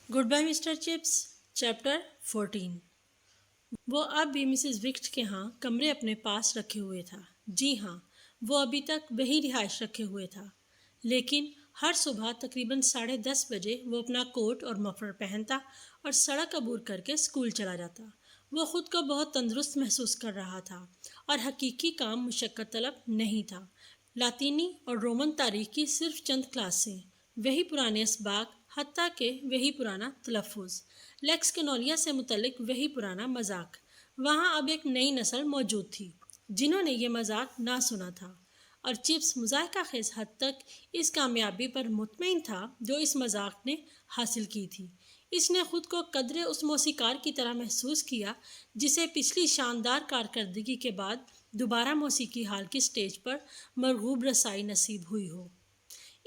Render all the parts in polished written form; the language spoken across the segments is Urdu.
Good by Mr Chips chapter 14۔ وہ اب بھی مسز وکٹ کے ہاں کمرے اپنے پاس رکھے ہوئے تھا۔ جی ہاں، وہ ابھی تک وہی رہائش رکھے ہوئے تھا، لیکن ہر صبح تقریباً 10:30 بجے وہ اپنا کوٹ اور مفلر پہنتا اور سڑک عبور کر کے اسکول چلا جاتا۔ وہ خود کو بہت تندرست محسوس کر رہا تھا اور حقیقی کام مشقت طلب نہیں تھا۔ لاطینی اور رومن تاریخ کی صرف چند کلاسیں، وہی پرانے اسباق، حتیٰ کہ وہی پرانا تلفظ، لیکس کینولیا سے متعلق وہی پرانا مذاق۔ وہاں اب ایک نئی نسل موجود تھی جنہوں نے یہ مذاق نہ سنا تھا، اور چپس مضحکہ خیز حد تک اس کامیابی پر مطمئن تھا جو اس مذاق نے حاصل کی تھی۔ اس نے خود کو قدرے اس موسیقار کی طرح محسوس کیا جسے پچھلی شاندار کارکردگی کے بعد دوبارہ موسیقی ہال کی سٹیج پر مرغوب رسائی نصیب ہوئی ہو۔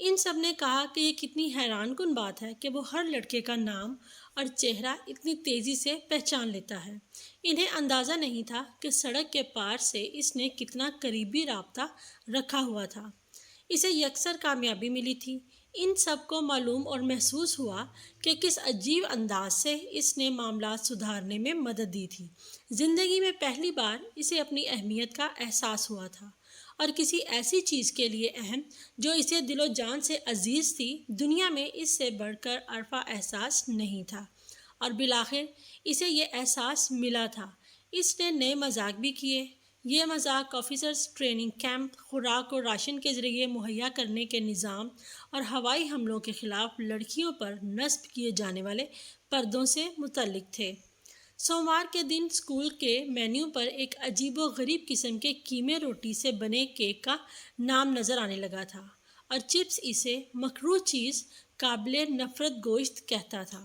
ان سب نے کہا کہ یہ کتنی حیران کن بات ہے کہ وہ ہر لڑکے کا نام اور چہرہ اتنی تیزی سے پہچان لیتا ہے۔ انہیں اندازہ نہیں تھا کہ سڑک کے پار سے اس نے کتنا قریبی رابطہ رکھا ہوا تھا۔ اسے یکسر کامیابی ملی تھی۔ ان سب کو معلوم اور محسوس ہوا کہ کس عجیب انداز سے اس نے معاملات سدھارنے میں مدد دی تھی۔ زندگی میں پہلی بار اسے اپنی اہمیت کا احساس ہوا تھا، اور کسی ایسی چیز کے لیے اہم جو اسے دل و جان سے عزیز تھی۔ دنیا میں اس سے بڑھ کر عرفہ احساس نہیں تھا، اور بالآخر اسے یہ احساس ملا تھا۔ اس نے نئے مذاق بھی کیے۔ یہ مذاق آفیسرز ٹریننگ کیمپ، خوراک اور راشن کے ذریعے مہیا کرنے کے نظام اور ہوائی حملوں کے خلاف لڑکیوں پر نصب کیے جانے والے پردوں سے متعلق تھے۔ سوموار کے دن اسکول کے مینیو پر ایک عجیب و غریب قسم کے کیمے روٹی سے بنے کیک کا نام نظر آنے لگا تھا، اور چپس اسے مکروہ چیز، قابل نفرت گوشت کہتا تھا۔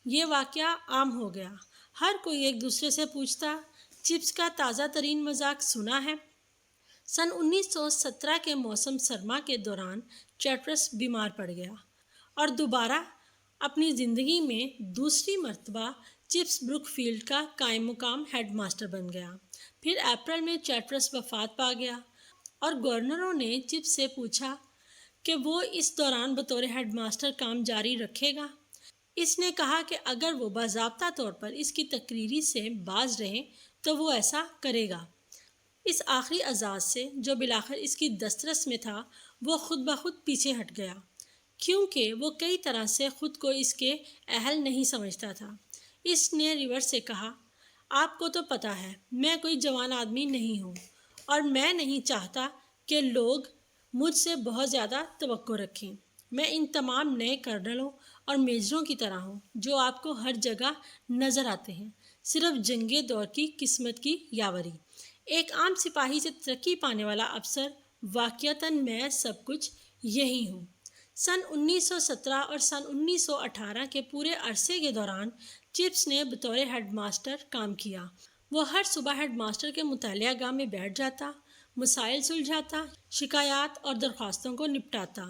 یہ واقعہ عام ہو گیا۔ ہر کوئی ایک دوسرے سے پوچھتا، چپس کا تازہ ترین مذاق سنا ہے؟ 1917 کے موسم سرما کے دوران چیٹرس بیمار پڑ گیا، اور دوبارہ اپنی زندگی میں دوسری مرتبہ چپس بروک فیلڈ کا قائم مقام ہیڈ ماسٹر بن گیا۔ پھر اپریل میں چیٹرس وفات پا گیا، اور گورنروں نے چپس سے پوچھا کہ وہ اس دوران بطور ہیڈ ماسٹر کام جاری رکھے گا۔ اس نے کہا کہ اگر وہ باضابطہ طور پر اس کی تقرری سے باز رہیں تو وہ ایسا کرے گا۔ اس آخری اعزاز سے جو بالآخر اس کی دسترس میں تھا، وہ خود بخود پیچھے ہٹ گیا، کیونکہ وہ کئی طرح سے خود کو اس کے اہل نہیں سمجھتا تھا۔ اس نے ریور سے کہا، آپ کو تو پتہ ہے میں کوئی جوان آدمی نہیں ہوں، اور میں نہیں چاہتا کہ لوگ مجھ سے بہت زیادہ توقع رکھیں۔ میں ان تمام نئے کرنلوں اور میجروں کی طرح ہوں جو آپ کو ہر جگہ نظر آتے ہیں، صرف جنگی دور کی قسمت کی یاوری۔ ایک عام سپاہی سے ترقی پانے والا افسر، واقعتاً میں سب کچھ یہی ہوں۔ 1917 اور 1918 کے پورے عرصے کے دوران چپس نے بطور ہیڈ ماسٹر کام کیا۔ وہ ہر صبح ہیڈ ماسٹر کے مطالعہ گاہ میں بیٹھ جاتا، مسائل سلجھاتا، شکایات اور درخواستوں کو نپٹاتا۔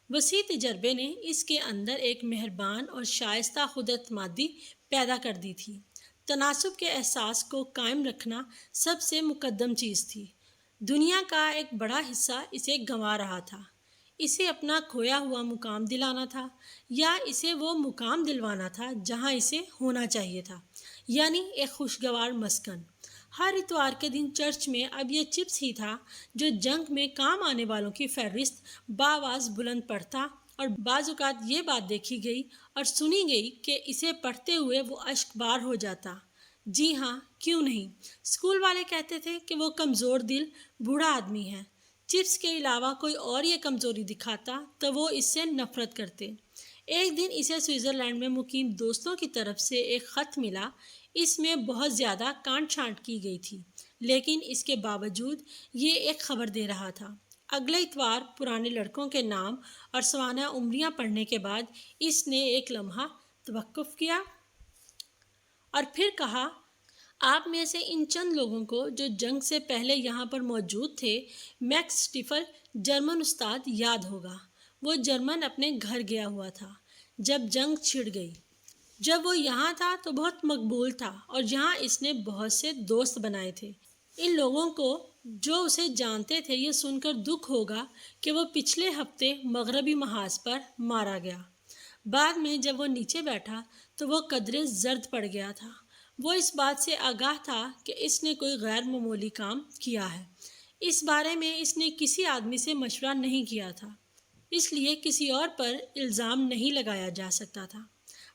وسیع تجربے نے اس کے اندر ایک مہربان اور شائستہ خود اعتمادی پیدا کر دی تھی۔ تناسب کے احساس کو قائم رکھنا سب سے مقدم چیز تھی۔ دنیا کا ایک بڑا حصہ اسے گنوا رہا تھا۔ اسے اپنا کھویا ہوا مقام دلانا تھا، یا اسے وہ مقام دلوانا تھا جہاں اسے ہونا چاہیے تھا، یعنی ایک خوشگوار مسکن۔ ہر اتوار کے دن چرچ میں اب یہ چپس ہی تھا جو جنگ میں کام آنے والوں کی فہرست بآواز بلند پڑھتا، اور بعض اوقات یہ بات دیکھی گئی اور سنی گئی کہ اسے پڑھتے ہوئے وہ اشک بار ہو جاتا۔ جی ہاں، کیوں نہیں؟ اسکول والے کہتے تھے کہ وہ کمزور دل بوڑھا آدمی ہے۔ چپس کے علاوہ کوئی اور یہ کمزوری دکھاتا تو وہ اس سے نفرت کرتے۔ ایک دن اسے سوئٹزرلینڈ میں مقیم دوستوں کی طرف سے ایک خط ملا۔ اس میں بہت زیادہ کانٹ چھانٹ کی گئی تھی، لیکن اس کے باوجود یہ ایک خبر دے رہا تھا۔ اگلے اتوار پرانے لڑکوں کے نام اور سوانح عمریاں پڑھنے کے بعد اس نے ایک لمحہ توقف کیا، اور پھر کہا، آپ میں سے ان چند لوگوں کو جو جنگ سے پہلے یہاں پر موجود تھے، میکس سٹیفل جرمن استاد یاد ہوگا۔ وہ جرمن اپنے گھر گیا ہوا تھا جب جنگ چھڑ گئی۔ جب وہ یہاں تھا تو بہت مقبول تھا، اور یہاں اس نے بہت سے دوست بنائے تھے۔ ان لوگوں کو جو اسے جانتے تھے یہ سن کر دکھ ہوگا کہ وہ پچھلے ہفتے مغربی محاذ پر مارا گیا۔ بعد میں جب وہ نیچے بیٹھا تو وہ قدرے زرد پڑ گیا تھا۔ وہ اس بات سے آگاہ تھا کہ اس نے کوئی غیر معمولی کام کیا ہے۔ اس بارے میں اس نے کسی آدمی سے مشورہ نہیں کیا تھا، اس لیے کسی اور پر الزام نہیں لگایا جا سکتا تھا۔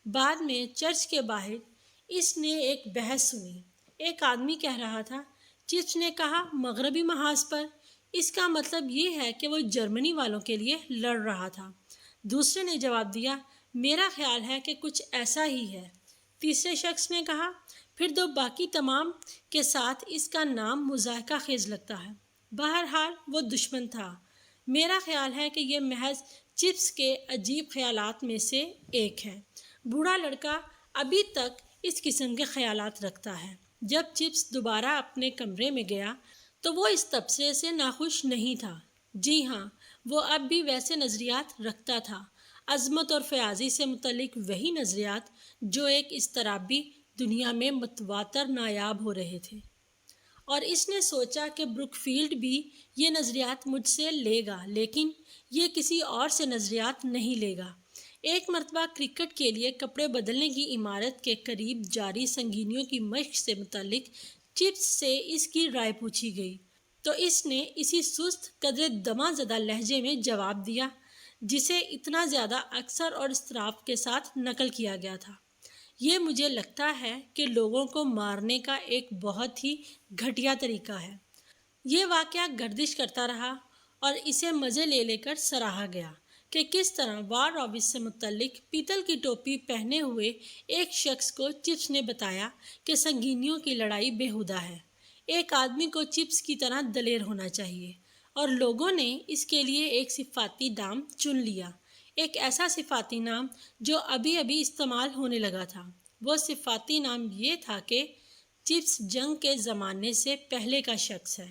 بعد میں چرچ کے باہر اس نے ایک بحث سنی۔ ایک آدمی کہہ رہا تھا، چپس نے کہا مغربی محاذ پر، اس کا مطلب یہ ہے کہ وہ جرمنی والوں کے لیے لڑ رہا تھا۔ دوسرے نے جواب دیا، میرا خیال ہے کہ کچھ ایسا ہی ہے۔ تیسرے شخص نے کہا، پھر تو باقی تمام کے ساتھ اس کا نام مضحکہ خیز لگتا ہے۔ بہرحال وہ دشمن تھا۔ میرا خیال ہے کہ یہ محض چپس کے عجیب خیالات میں سے ایک ہے۔ بوڑھا لڑکا ابھی تک اس قسم کے خیالات رکھتا ہے۔ جب چپس دوبارہ اپنے کمرے میں گیا تو وہ اس تبصرے سے ناخوش نہیں تھا۔ جی ہاں، وہ اب بھی ویسے نظریات رکھتا تھا، عظمت اور فیاضی سے متعلق وہی نظریات جو ایک اضطرابی دنیا میں متواتر نایاب ہو رہے تھے۔ اور اس نے سوچا کہ بروک فیلڈ بھی یہ نظریات مجھ سے لے گا، لیکن یہ کسی اور سے نظریات نہیں لے گا۔ ایک مرتبہ کرکٹ کے لیے کپڑے بدلنے کی عمارت کے قریب جاری سنگینیوں کی مشق سے متعلق چپس سے اس کی رائے پوچھی گئی تو اس نے اسی سست قدر دمہ زدہ لہجے میں جواب دیا جسے اتنا زیادہ اکثر اور اضطراب کے ساتھ نقل کیا گیا تھا، یہ مجھے لگتا ہے کہ لوگوں کو مارنے کا ایک بہت ہی گھٹیا طریقہ ہے۔ یہ واقعہ گردش کرتا رہا اور اسے مزے لے لے کر سراہا گیا کہ کس طرح وار آفس سے متعلق پیتل کی ٹوپی پہنے ہوئے ایک شخص کو چپس نے بتایا کہ سنگینیوں کی لڑائی بیہودہ ہے۔ ایک آدمی کو چپس کی طرح دلیر ہونا چاہیے، اور لوگوں نے اس کے لیے ایک صفاتی نام چن لیا، ایک ایسا صفاتی نام جو ابھی ابھی استعمال ہونے لگا تھا۔ وہ صفاتی نام یہ تھا کہ چپس جنگ کے زمانے سے پہلے کا شخص ہے۔